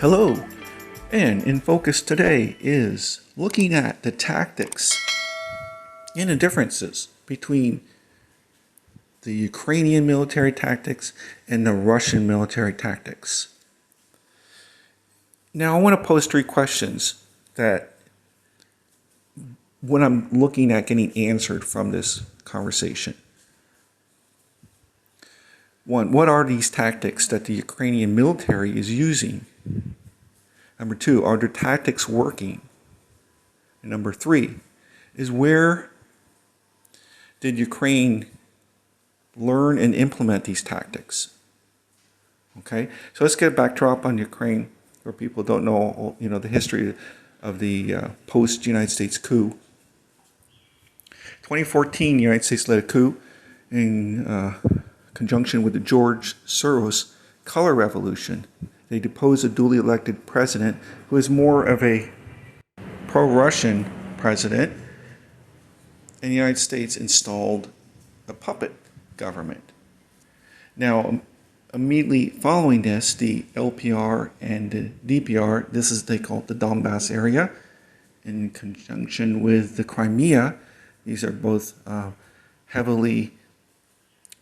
Hello, and in focus today is looking at the tactics and the differences between the Ukrainian military tactics and the Russian military tactics. Now, I want to pose three questions that when I'm looking at getting answered from this conversation. One, what are these tactics that the Ukrainian military is using? Number two, are their tactics working? And number three, is where did Ukraine learn and implement these tactics? Okay, so let's get a backdrop on Ukraine, for people who don't know, the history of the post-United States coup. 2014, the United States led a coup in conjunction with the George Soros color revolution. They deposed a duly elected president who is more of a pro-Russian president, and the United States installed a puppet government. Now, immediately following this, the LPR and the DPR, they call it the Donbass area, in conjunction with the Crimea, these are both heavily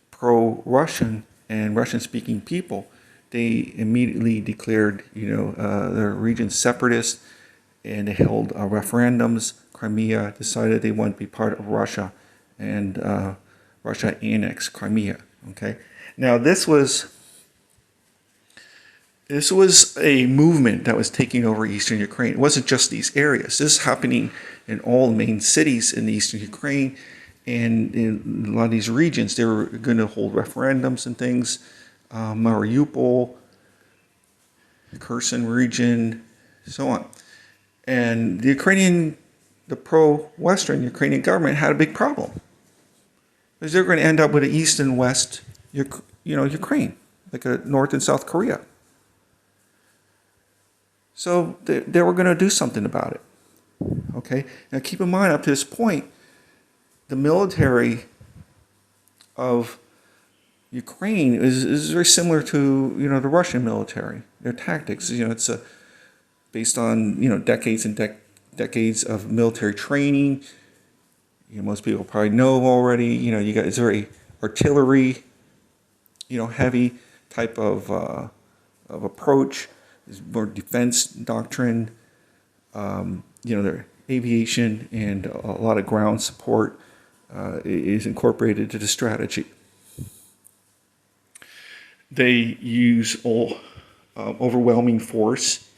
pro-Russian and Russian-speaking people. They immediately declared, their region separatist, and they held referendums. Crimea decided they wanted to be part of Russia, and Russia annexed Crimea. Okay, now this was a movement that was taking over eastern Ukraine. It wasn't just these areas. This is happening in all the main cities in eastern Ukraine, and in a lot of these regions, they were going to hold referendums and things. Mariupol, Kherson region, so on. And the pro-Western Ukrainian government had a big problem, because they're going to end up with an east and west, Ukraine, like a North and South Korea. So they were going to do something about it. Okay. Now keep in mind, up to this point, the military of Ukraine is very similar to the Russian military. Their tactics, it's based on decades and decades of military training. Most people probably know already. It's very artillery, heavy type of approach. It's more defense doctrine. Their aviation and a lot of ground support is incorporated into the strategy. They use overwhelming force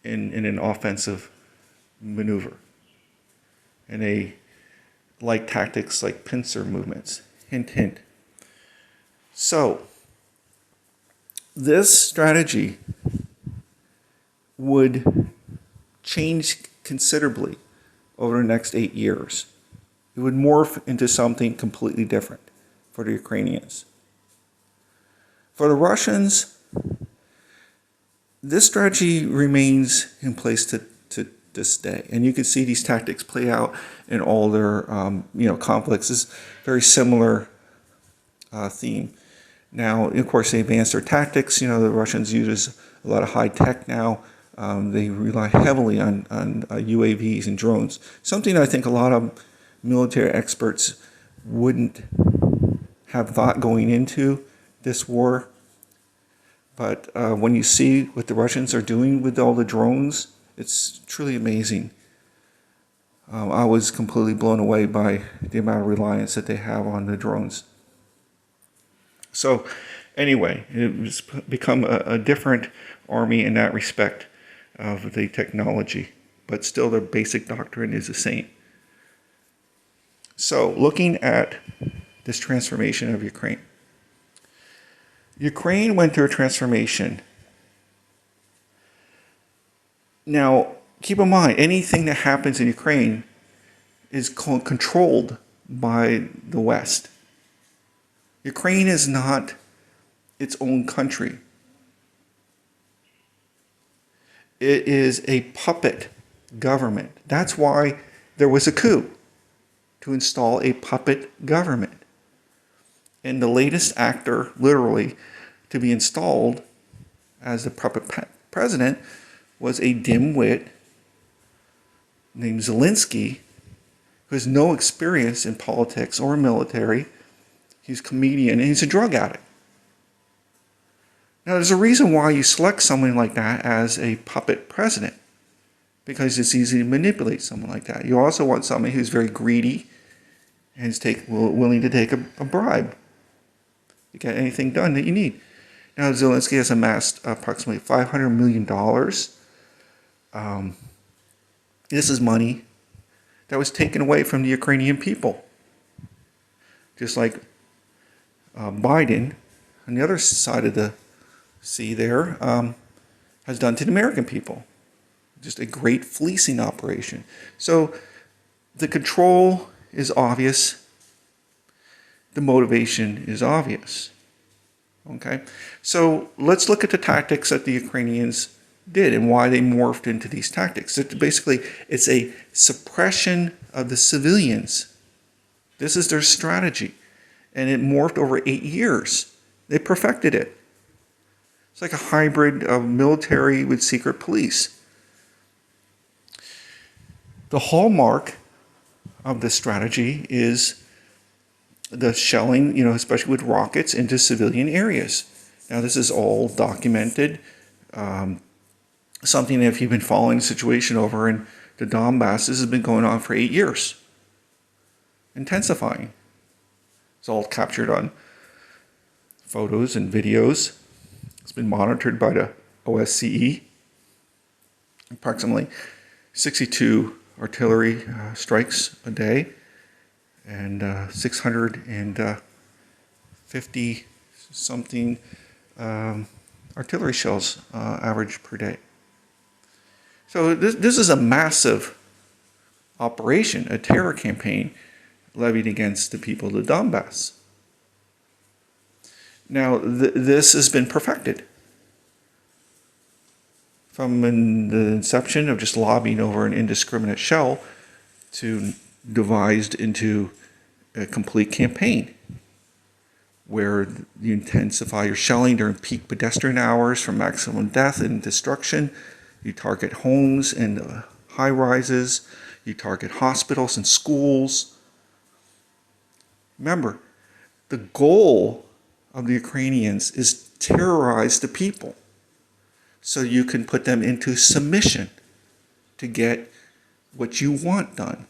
in an offensive maneuver. And they like tactics like pincer movements. Hint, hint. So, this strategy would change considerably over the next 8 years. It would morph into something completely different for the Ukrainians. For the Russians, this strategy remains in place to this day. And you can see these tactics play out in all their conflicts. It's very similar theme. Now, of course, they advanced their tactics. The Russians use a lot of high tech now. They rely heavily on UAVs and drones, something I think a lot of military experts wouldn't have thought going into this war. But when you see what the Russians are doing with all the drones, it's truly amazing. I was completely blown away by the amount of reliance that they have on the drones. So anyway, it's become a different army in that respect of the technology, but still the basic doctrine is the same. So looking at this transformation of Ukraine. Ukraine went through a transformation. Now, keep in mind, anything that happens in Ukraine is controlled by the West. Ukraine is not its own country. It is a puppet government. That's why there was a coup, to install a puppet government. And the latest actor, literally, to be installed as the president was a dimwit named Zelensky, who has no experience in politics or military. He's a comedian and he's a drug addict. Now, there's a reason why you select someone like that as a puppet president, because it's easy to manipulate someone like that. You also want somebody who's very greedy and is willing to take a bribe to get anything done that you need. Now, Zelensky has amassed approximately $500 million. This is money that was taken away from the Ukrainian people. Just like Biden, on the other side of the sea there, has done to the American people. Just a great fleecing operation. So the control is obvious. The motivation is obvious. Okay? So let's look at the tactics that the Ukrainians did and why they morphed into these tactics. Basically, it's a suppression of the civilians. This is their strategy. And it morphed over 8 years. They perfected it. It's like a hybrid of military with secret police. The hallmark of this strategy is the shelling, especially with rockets into civilian areas. Now, this is all documented. Something that if you've been following the situation over in the Donbass, this has been going on for 8 years. Intensifying. It's all captured on photos and videos. It's been monitored by the OSCE. Approximately 62 artillery strikes a day and 650 something artillery shells average per day. So this is a massive operation, a terror campaign levied against the people of the Donbass. Now, this has been perfected. From the inception of just lobbying over an indiscriminate shell to devised into a complete campaign where you intensify your shelling during peak pedestrian hours for maximum death and destruction. You target homes and high rises. You target hospitals and schools. Remember, the goal of the Ukrainians is terrorize the people so you can put them into submission to get what you want done.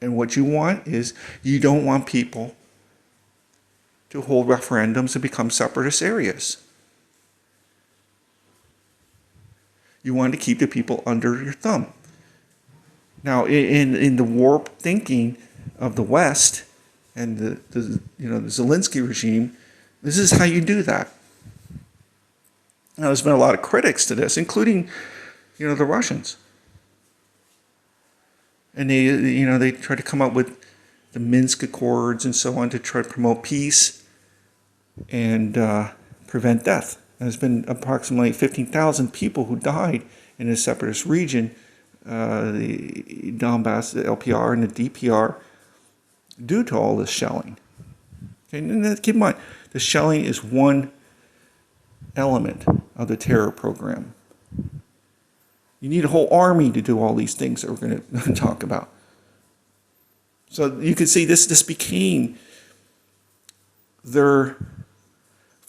And what you want is you don't want people to hold referendums and become separatist areas. You want to keep the people under your thumb. Now, in the warped thinking of the West and the Zelensky regime, this is how you do that. Now, there's been a lot of critics to this, including, the Russians. And they try to come up with the Minsk Accords and so on to try to promote peace and prevent death. And there's been approximately 15,000 people who died in the separatist region, the Donbass, the LPR, and the DPR, due to all this shelling. Okay, and keep in mind, the shelling is one element of the terror program. You need a whole army to do all these things that we're going to talk about. So you can see this became their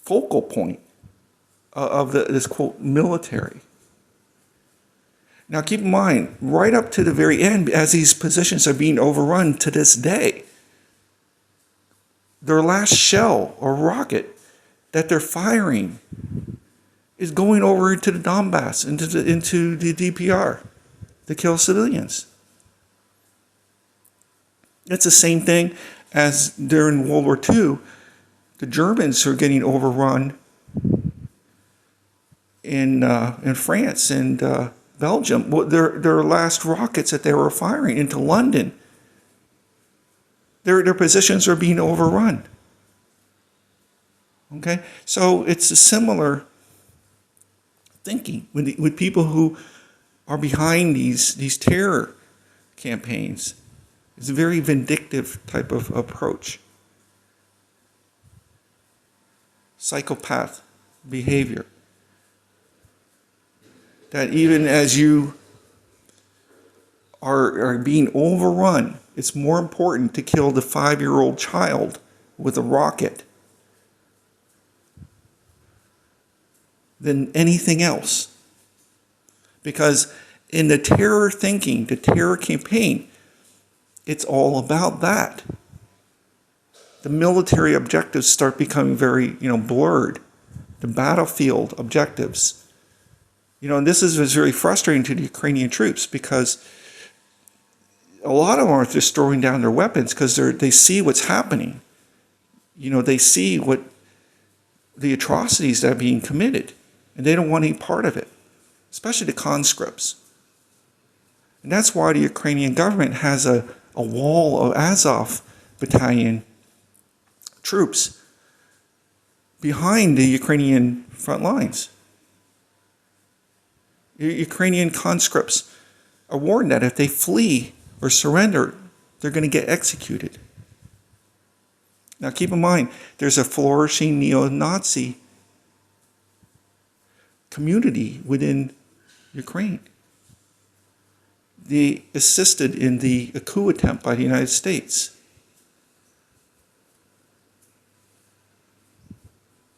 focal point of this, quote, military. Now keep in mind, right up to the very end, as these positions are being overrun to this day, their last shell or rocket that they're firing is going over into the Donbass, into the DPR, to kill civilians. It's the same thing as during World War II. The Germans are getting overrun in France and Belgium. Well, their last rockets that they were firing into London, their positions are being overrun. Okay, so it's a similar thinking with people who are behind these terror campaigns. It's a very vindictive type of approach. Psychopath behavior. that even as you are being overrun, it's more important to kill the 5-year-old child with a rocket than anything else. Because in the terror thinking, the terror campaign, it's all about that. The military objectives start becoming very, blurred. The battlefield objectives. And this is very frustrating to the Ukrainian troops because a lot of them are just throwing down their weapons because they see what's happening. They see what the atrocities that are being committed, and they don't want any part of it, especially the conscripts. And that's why the Ukrainian government has a wall of Azov battalion troops behind the Ukrainian front lines. Ukrainian conscripts are warned that if they flee or surrender, they're going to get executed. Now keep in mind, there's a flourishing neo-Nazi community within Ukraine. They assisted in the coup attempt by the United States.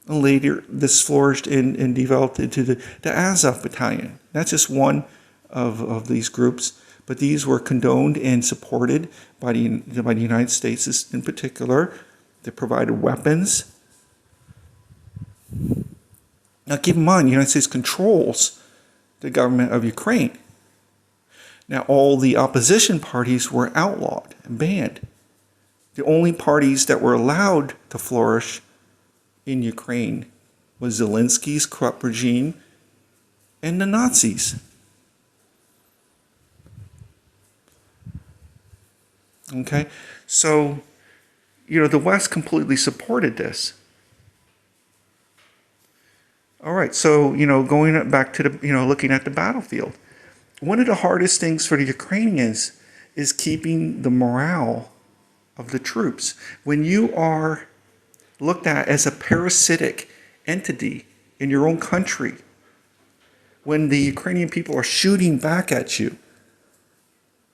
And later, this flourished and developed into the Azov battalion. That's just one of these groups, but these were condoned and supported by the United States in particular. They provided weapons. Now keep in mind, the United States controls the government of Ukraine. Now all the opposition parties were outlawed and banned. The only parties that were allowed to flourish in Ukraine was Zelensky's corrupt regime and the Nazis. Okay, so, the West completely supported this. All right, so, going back to looking at the battlefield. One of the hardest things for the Ukrainians is keeping the morale of the troops. When you are looked at as a parasitic entity in your own country, when the Ukrainian people are shooting back at you,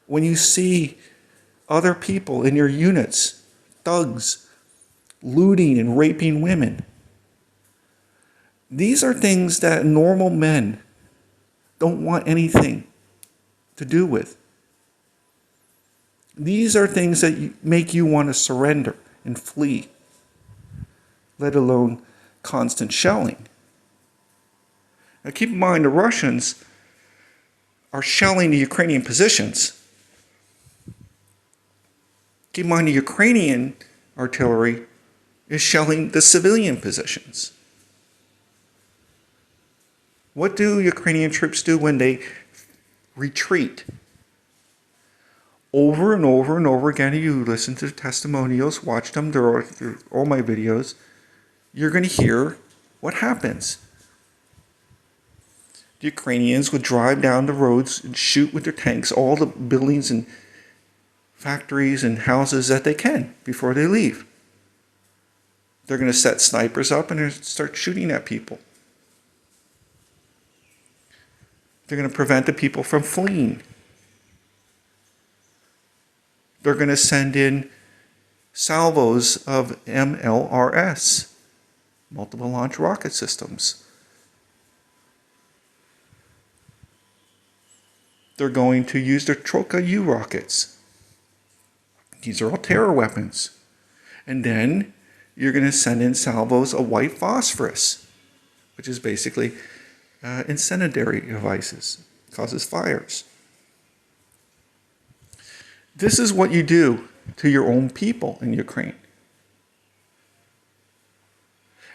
when you see other people in your units, thugs, looting and raping women, these are things that normal men don't want anything to do with. These are things that make you want to surrender and flee, let alone constant shelling. Now keep in mind, the Russians are shelling the Ukrainian positions. Keep in mind, the Ukrainian artillery is shelling the civilian positions. What do Ukrainian troops do when they retreat? Over and over and over again, you listen to the testimonials, watch them, they're all my videos, you're going to hear what happens. The Ukrainians would drive down the roads and shoot with their tanks all the buildings and factories and houses that they can before they leave. They're going to set snipers up and start shooting at people. They're going to prevent the people from fleeing. They're going to send in salvos of MLRS, multiple launch rocket systems. They're going to use their Troika U rockets. These are all terror weapons. And then you're going to send in salvos of white phosphorus, which is basically incendiary devices, causes fires. This is what you do to your own people in Ukraine.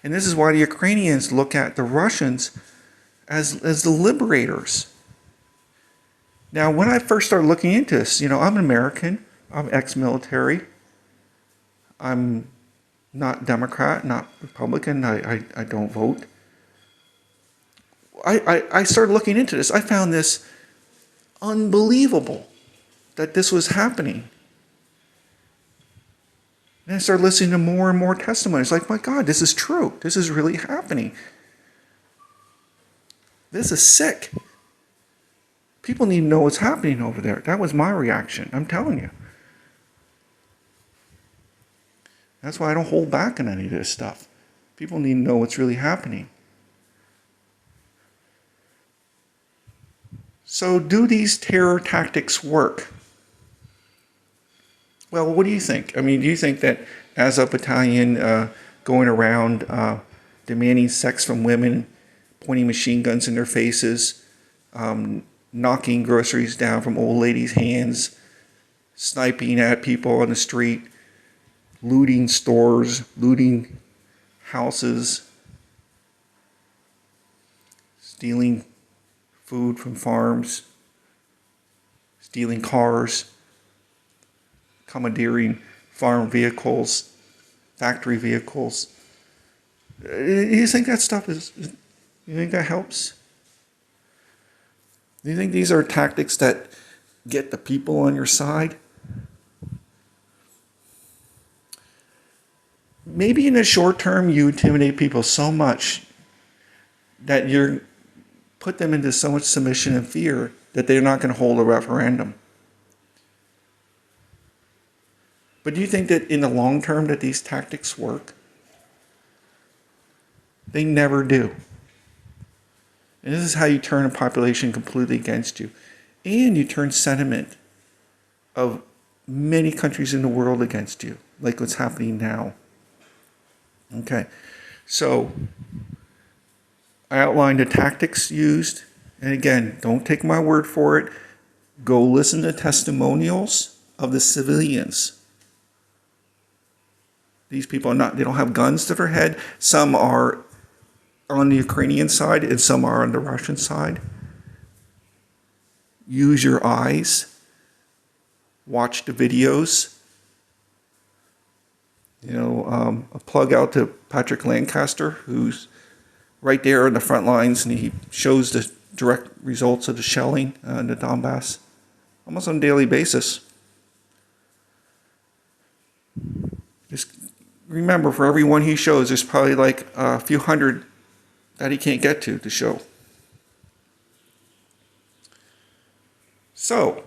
And this is why the Ukrainians look at the Russians as the liberators. Now, when I first started looking into this, I'm an American, I'm ex-military, I'm not Democrat, not Republican, I don't vote. I started looking into this. I found this unbelievable that this was happening. And I started listening to more and more testimonies. Like, my God, this is true. This is really happening. This is sick. People need to know what's happening over there. That was my reaction. I'm telling you. That's why I don't hold back on any of this stuff. People need to know what's really happening. So do these terror tactics work? Well, what do you think? I mean, do you think that Azov Battalion going around demanding sex from women, pointing machine guns in their faces, knocking groceries down from old ladies' hands, sniping at people on the street, looting stores, looting houses, stealing food from farms, stealing cars, commandeering farm vehicles, factory vehicles. You think that stuff you think that helps? Do you think these are tactics that get the people on your side? Maybe in the short term you intimidate people so much that you put them into so much submission and fear that they're not going to hold a referendum. But do you think that in the long term that these tactics work? They never do. And this is how you turn a population completely against you. And you turn sentiment of many countries in the world against you, like what's happening now. Okay, so I outlined the tactics used. And again, don't take my word for it. Go listen to testimonials of the civilians. These people they don't have guns to their head. Some are on the Ukrainian side and some are on the Russian side. Use your eyes. Watch the videos. A plug out to Patrick Lancaster, who's right there on the front lines, and he shows the direct results of the shelling in the Donbass almost on a daily basis. Just remember, for every one he shows, there's probably like a few hundred that he can't get to show. So,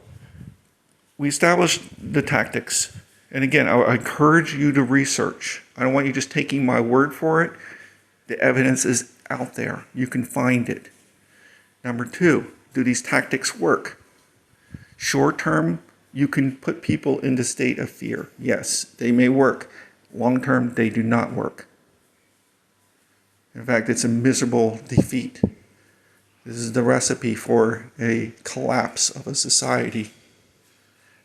we established the tactics. And again, I encourage you to research. I don't want you just taking my word for it. The evidence is out there. You can find it. Number 2, do these tactics work? Short term, you can put people in the state of fear. Yes, they may work. Long term, they do not work. In fact, it's a miserable defeat. This is the recipe for a collapse of a society.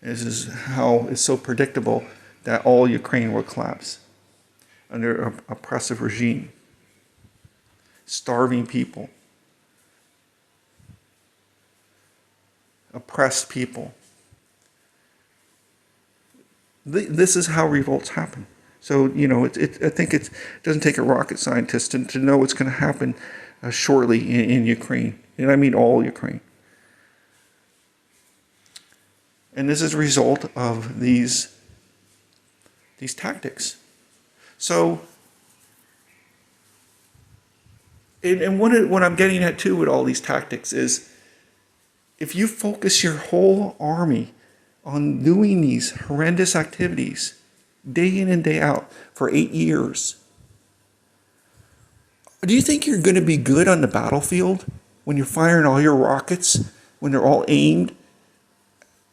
This is how it's so predictable that all Ukraine will collapse under an oppressive regime, starving people, oppressed people. This is how revolts happen. So, I think it doesn't take a rocket scientist to know what's going to happen shortly in Ukraine. And I mean all Ukraine. And this is a result of these tactics. So, and what I'm getting at too with all these tactics is, if you focus your whole army on doing these horrendous activities day in and day out for 8 years, do you think you're going to be good on the battlefield when you're firing all your rockets, when they're all aimed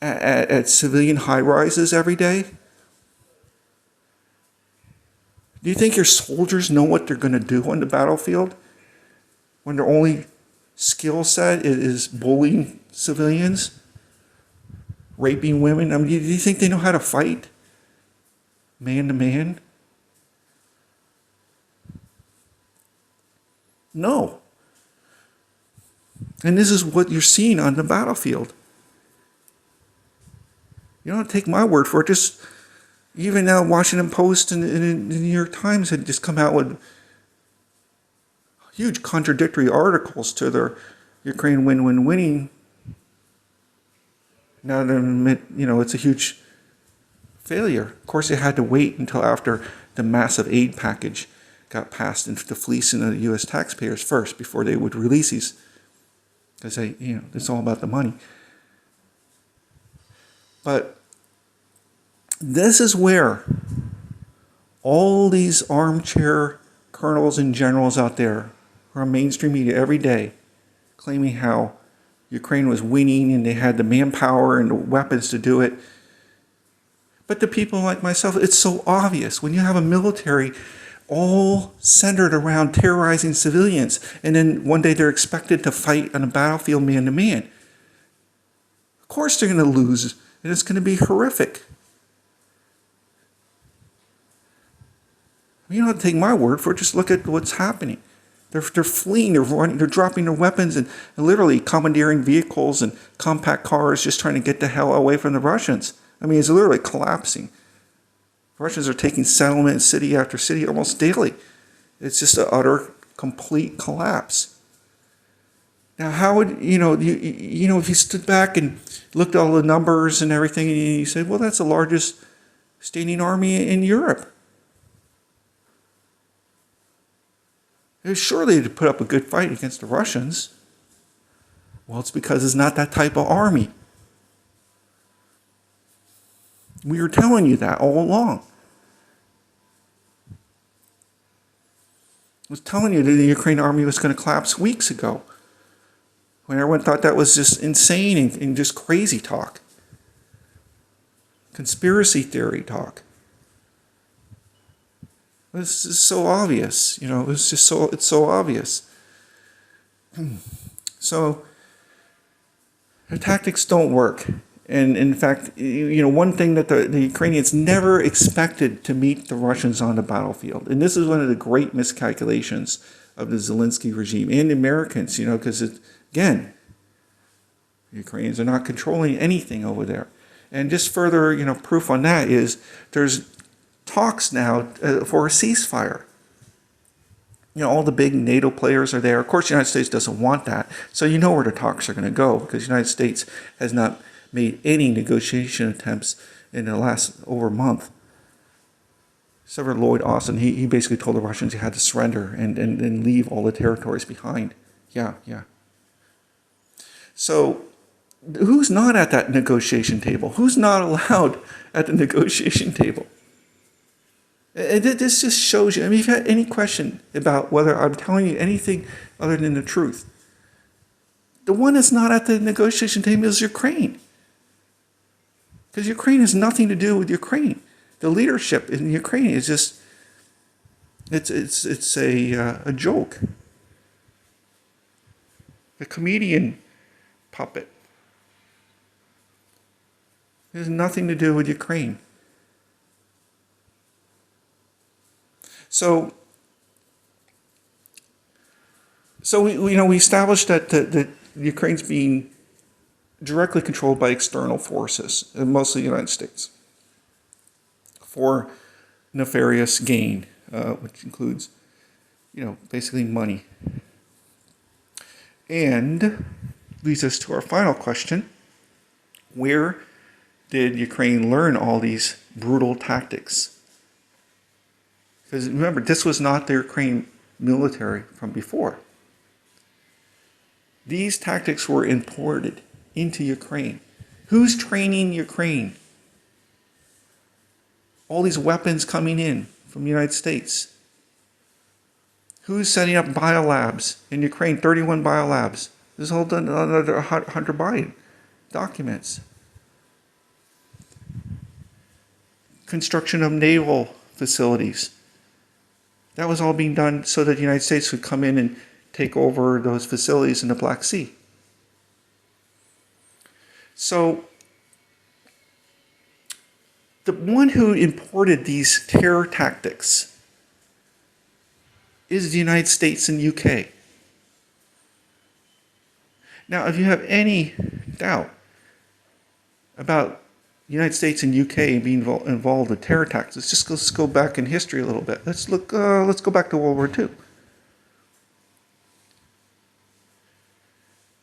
at civilian high-rises every day? Do you think your soldiers know what they're going to do on the battlefield when their only skill set is bullying civilians, raping women? I mean, do you think they know how to fight man to man? No. And this is what you're seeing on the battlefield. You don't take my word for it. Just even now, Washington Post and the New York Times had just come out with huge contradictory articles to their Ukraine winning. Now they admit, it's a huge failure. Of course, they had to wait until after the massive aid package got passed into fleecing the U.S. taxpayers first before they would release these because it's all about the money. But this is where all these armchair colonels and generals out there who are on mainstream media every day claiming how Ukraine was winning and they had the manpower and the weapons to do it. But to people like myself, it's so obvious. When you have a military all centered around terrorizing civilians, and then one day they're expected to fight on a battlefield man to man, of course they're going to lose, and it's going to be horrific. You don't have to take my word for it. Just look at what's happening. They're fleeing, they're dropping their weapons and literally commandeering vehicles and compact cars, just trying to get the hell away from the Russians. I mean, it's literally collapsing. The Russians are taking settlement city after city almost daily. It's just an utter, complete collapse. Now, how would, if you stood back and looked at all the numbers and everything, and you said, well, that's the largest standing army in Europe. Surely to put up a good fight against the Russians. Well, it's because it's not that type of army. We were telling you that all along. I was telling you that the Ukrainian army was going to collapse weeks ago, when everyone thought that was just insane and just crazy talk. Conspiracy theory talk. This is so obvious, it's so obvious. So, the tactics don't work. And in fact, one thing that the Ukrainians never expected to meet the Russians on the battlefield. And this is one of the great miscalculations of the Zelensky regime and the Americans, because again, the Ukrainians are not controlling anything over there. And just further, proof on that is there's talks now for a ceasefire. All the big NATO players are there. Of course, the United States doesn't want that. So you know where the talks are going to go, because the United States has not made any negotiation attempts in the last over a month. Senator Lloyd Austin, he basically told the Russians you had to surrender and leave all the territories behind. Yeah. So who's not at that negotiation table? Who's not allowed at the negotiation table? This just shows you, if you've had any question about whether I'm telling you anything other than the truth, the one that's not at the negotiation table is Ukraine. Because Ukraine has nothing to do with Ukraine. The leadership in Ukraine is just, it's a joke. A comedian puppet. It has nothing to do with Ukraine. So we established that the Ukraine's being directly controlled by external forces, and mostly the United States, for nefarious gain, which includes, basically money. And leads us to our final question: where did Ukraine learn all these brutal tactics? Because remember, this was not the Ukraine military from before. These tactics were imported into Ukraine. Who's training Ukraine? All these weapons coming in from the United States. Who's setting up biolabs in Ukraine? 31 biolabs. This is all done under Hunter Biden documents. Construction of naval facilities. That was all being done so that the United States would come in and take over those facilities in the Black Sea. So, the one who imported these terror tactics is the United States and UK. Now, if you have any doubt about the United States and UK being involved in terror tactics, let's go back in history a little bit. Let's go back to World War II,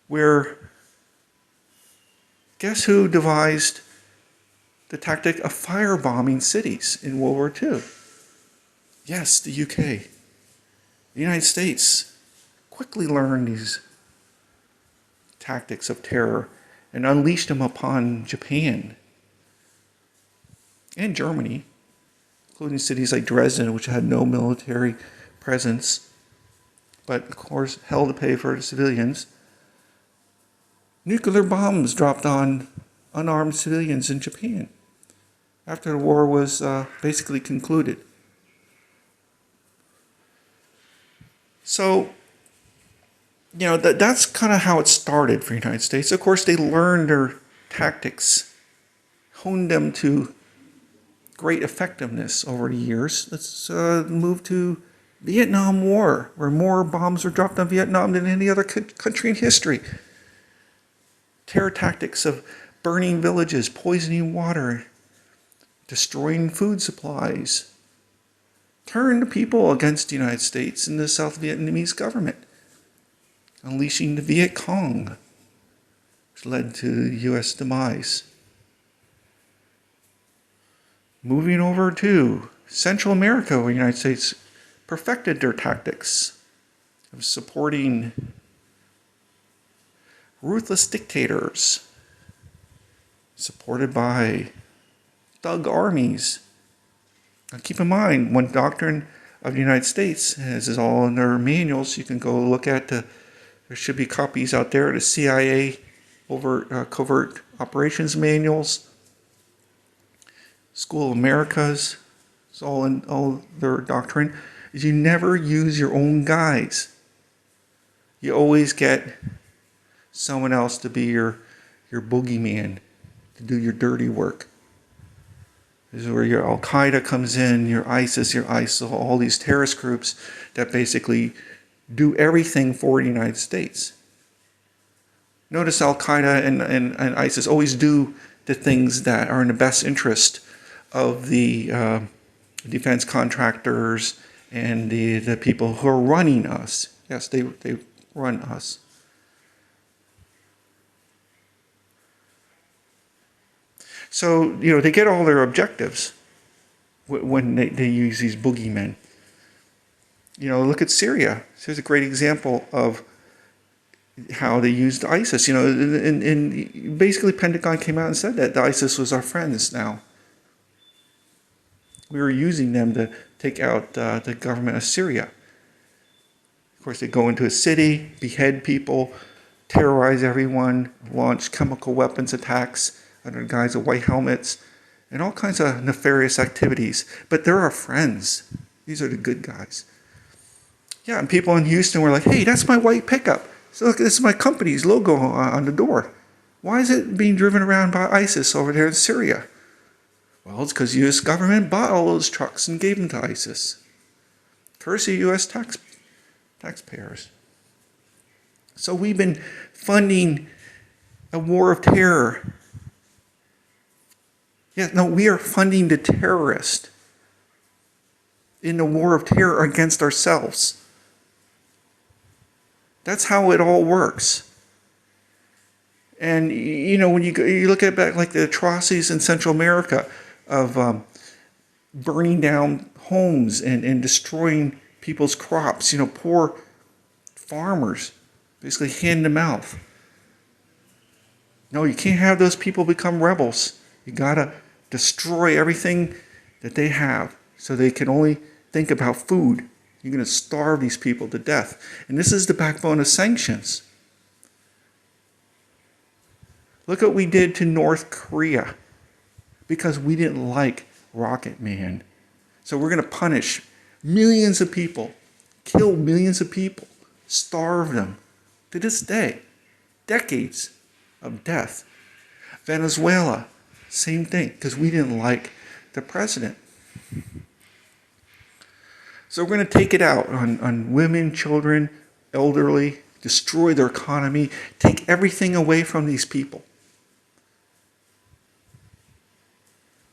where guess who devised the tactic of firebombing cities in World War II? Yes, the UK. The United States quickly learned these tactics of terror and unleashed them upon Japan and Germany, including cities like Dresden, which had no military presence, but of course hell to pay for civilians. Nuclear bombs dropped on unarmed civilians in Japan after the war was basically concluded. So, that's kind of how it started for the United States. Of course, they learned their tactics, honed them to great effectiveness over the years. Let's move to Vietnam War, where more bombs were dropped on Vietnam than any other country in history. Terror tactics of burning villages, poisoning water, destroying food supplies, turned the people against the United States and the South Vietnamese government, unleashing the Viet Cong, which led to the U.S. demise. Moving over to Central America, where the United States perfected their tactics of supporting ruthless dictators, supported by thug armies. Now keep in mind, one doctrine of the United States, as is all in their manuals, you can go look at there should be copies out there, the CIA covert operations manuals, School of Americas, it's all in all their doctrine, is you never use your own guys. You always get someone else to be your boogeyman, to do your dirty work. This is where your Al-Qaeda comes in, your ISIS, your ISIL, all these terrorist groups that basically do everything for the United States. Notice Al-Qaeda and ISIS always do the things that are in the best interest of the defense contractors and the people who are running us. Yes, they run us. So, they get all their objectives when they use these boogeymen. Look at Syria. Here's a great example of how they used ISIS. And basically Pentagon came out and said that the ISIS was our friends now. We were using them to take out the government of Syria. Of course, they go into a city, behead people, terrorize everyone, launch chemical weapons attacks under the guise of white helmets, and all kinds of nefarious activities. But they're our friends. These are the good guys. Yeah, and people in Houston were like, hey, that's my white pickup. So look, this is my company's logo on the door. Why is it being driven around by ISIS over there in Syria? Well, it's because the U.S. government bought all those trucks and gave them to ISIS. Courtesy of U.S. taxpayers. So we've been funding a war of terror. We are funding the terrorist in the war of terror against ourselves. That's how it all works. And, when you look at back like the atrocities in Central America of burning down homes and destroying people's crops, poor farmers, basically hand to mouth. No, you can't have those people become rebels. You gotta destroy everything that they have so they can only think about food. You're going to starve these people to death. And this is the backbone of sanctions. Look what we did to North Korea because we didn't like Rocket Man. So we're going to punish millions of people, kill millions of people, starve them. To this day, decades of death. Venezuela, same thing, because we didn't like the president. So we're going to take it out on women, children, elderly, destroy their economy, take everything away from these people.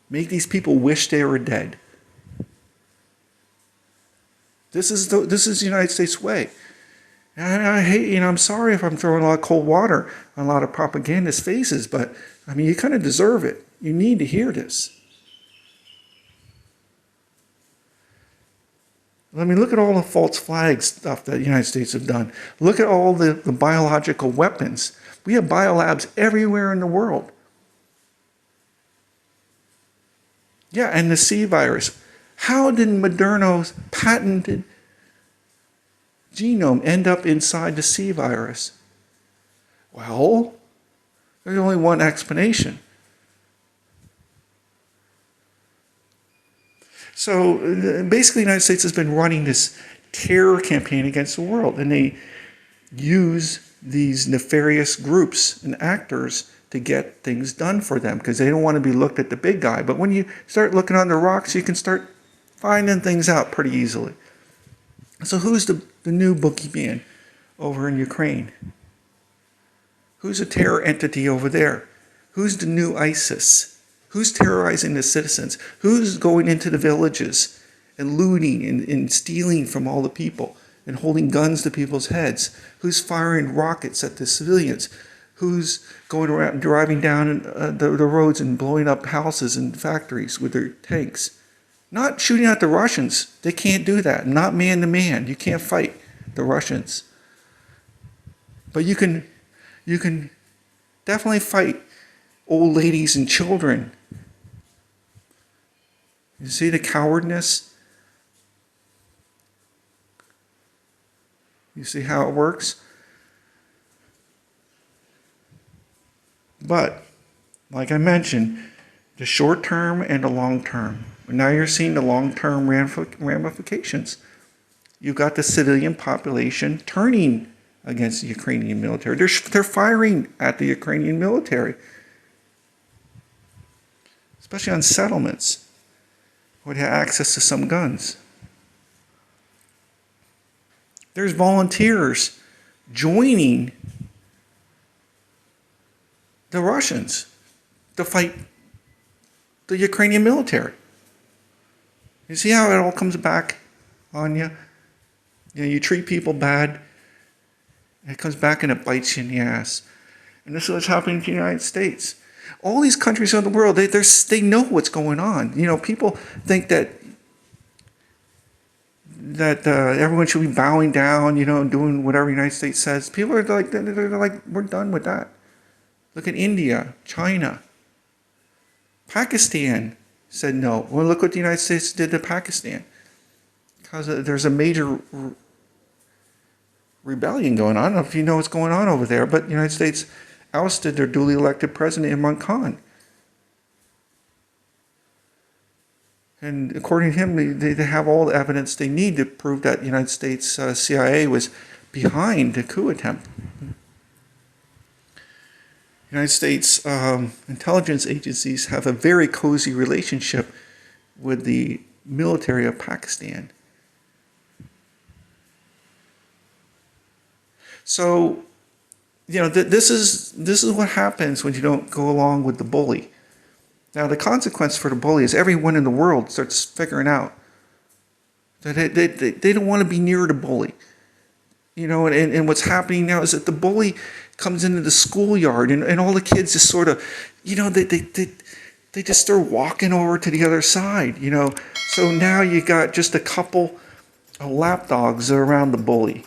Make these people wish they were dead. This is the United States way. And I hate, I'm sorry if I'm throwing a lot of cold water on a lot of propagandists' faces, but you kind of deserve it. You need to hear this. I mean, look at all the false flag stuff that the United States have done. Look at all the biological weapons. We have biolabs everywhere in the world. Yeah, and the C virus. How did Moderna's patented genome end up inside the C virus? Well, there's only one explanation. So basically, the United States has been running this terror campaign against the world, and they use these nefarious groups and actors to get things done for them because they don't want to be looked at the big guy. But when you start looking under rocks, you can start finding things out pretty easily. So who's the new boogeyman over in Ukraine? Who's a terror entity over there? Who's the new ISIS? Who's terrorizing the citizens? Who's going into the villages and looting and stealing from all the people and holding guns to people's heads? Who's firing rockets at the civilians? Who's going around driving down the roads and blowing up houses and factories with their tanks? Not shooting at the Russians. They can't do that. Not man to man. You can't fight the Russians. But you can definitely fight old ladies and children. You see the cowardness? You see how it works? But, like I mentioned, the short term and the long term. Now you're seeing the long term ramifications. You've got the civilian population turning against the Ukrainian military. They're firing at the Ukrainian military, especially on settlements where they have access to some guns. There's volunteers joining the Russians to fight the Ukrainian military. You see how it all comes back on you? You know, you treat people bad, and it comes back and it bites you in the ass. And this is what's happening to the United States. All these countries in the world, they know what's going on. You know, people think that everyone should be bowing down, you know, and doing whatever the United States says. People are like, they're like, we're done with that. Look at India, China. Pakistan said no. Well, look what the United States did to Pakistan. Because there's a major rebellion going on. I don't know if you know what's going on over there, but the United States ousted their duly elected president, Imran Khan. And according to him, they have all the evidence they need to prove that the United States CIA was behind the coup attempt. United States intelligence agencies have a very cozy relationship with the military of Pakistan. So, you know, this is what happens when you don't go along with the bully. Now, the consequence for the bully is everyone in the world starts figuring out that they don't want to be near the bully. You know, and what's happening now is that the bully comes into the schoolyard and all the kids just sort of, you know, they just start walking over to the other side, you know. So now you got just a couple of lapdogs around the bully.